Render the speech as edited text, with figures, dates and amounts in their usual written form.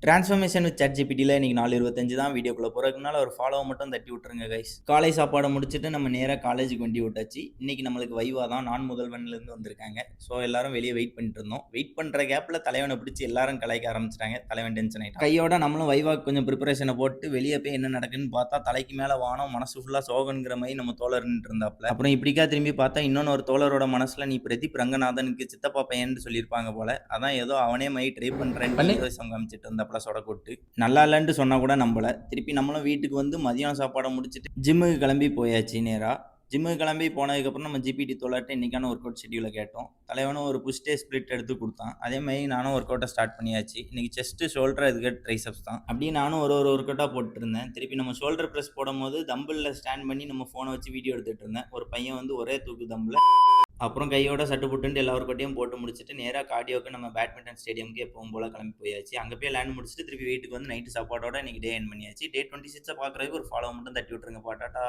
Transformation with ChatGPTல இன்னைக்கு 4:25 தான் வீடியோக்குள்ள போறதுக்கு முன்னால ஒரு ஃபாலோவ மட்டும் தட்டி விட்டுருங்க கைஸ். காலை சாப்பாட முடிச்சுட்டு நம்ம நேரா காலேஜுக்கு வண்டி விட்டாச்சு. இன்னைக்கு நம்மளுக்கு வைவா தான். நான் முதல்வன்லேருந்து வந்திருக்காங்க. ஸோ எல்லாரும் வெளிய வெயிட் பண்ணிட்டு இருந்தோம். வெயிட் பண்ற கேப்ல தலைவன பிடிச்சு எல்லாரும் கலாய்க்க ஆரம்பிச்சுட்டாங்க. தலைவன் டென்ஷன் ஆயிட்டான். கையோட நம்மளும் வைவாக்கு கொஞ்சம் பிரிப்பரேஷன போட்டு வெளிய போய் என்ன நடக்குதுன்னு பார்த்தா தலைக்கு மேல வானம், மனசு ஃபுல்லா சோகங்கிற மாரி நம்ம தோழர் நின்னுட்டு இருந்தாப்ல. அப்புறம் இப்படிக்கா திரும்பி பார்த்தா இன்னொன்னு ஒரு தோழரோட மனசுல நீ பிரதீப் ரங்கநாதனுக்கு சித்தப்பா பையன்னு சொல்லியிருப்பாங்க போல. அதான் ஏதோ அவனே மாரி ட்ரை பண்றேன்னு ஹீரோயிசம் காமிச்சிட்டு இருந்தாப்ல சொடக்கூட்டு. நல்லா இல்லைன்ட்டு சொன்னா கூட நம்பல. திருப்பி நம்மளும் வீட்டுக்கு வந்து மதியானம் சாப்பாட முடிச்சுட்டு ஜிம்முக்கு கிளம்பி போயாச்சு நேரா. ஜிம்முக்கு கிளம்பி போனதுக்கப்புறம் நம்ம ஜிபிடி தோழர்ட்ட இன்னைக்கான ஒர்க் அவுட் ஷெட்யூலை கேட்டோம். தலைவனும் ஒரு புஷ் டே ஸ்ப்ளிட் எடுத்து கொடுத்தான். அதே மாதிரி நானும் ஒர்க் அவுட்டை ஸ்டார்ட் பண்ணியாச்சு. இன்னைக்கு செஸ்ட், ஷோல்டர், இதுக்கு ட்ரைசப்ஸ் தான். அப்படியே நானும் ஒரு ஒர்க் அவுட்டாக போட்டுட்டு இருந்தேன். திருப்பி நம்ம ஷோல்டர் ப்ரெஸ் போடும்போது தம்பிளில் ஸ்டாண்ட் பண்ணி நம்ம ஃபோனை வச்சு வீடியோ எடுத்துட்டு இருந்தேன். ஒரு பையன் வந்து ஒரே தூக்கு தம்பில். அப்புறம் கையோட சட்டு புட்டுன்ட்டு எல்லா ஒர்க்கவுட்டையும் போட்டு முடிச்சுட்டு நேராக கார்டியோக்கு நம்ம பேட்மிண்டன் ஸ்டேடியமுக்கு எப்பவும் போல கிளம்பி போயாச்சு. அங்கே போய் லேண்ட் முடிச்சுட்டு திருப்பி வீட்டுக்கு வந்து நைட்டு சாப்பாடோட இன்னைக்கு டே எண்ட் பண்ணியாச்சு. டே 26 பார்க்குறதுக்கு ஒரு ஃபாலோ மட்டும் தட்டி விட்டுருங்க பாட்டாட்டா.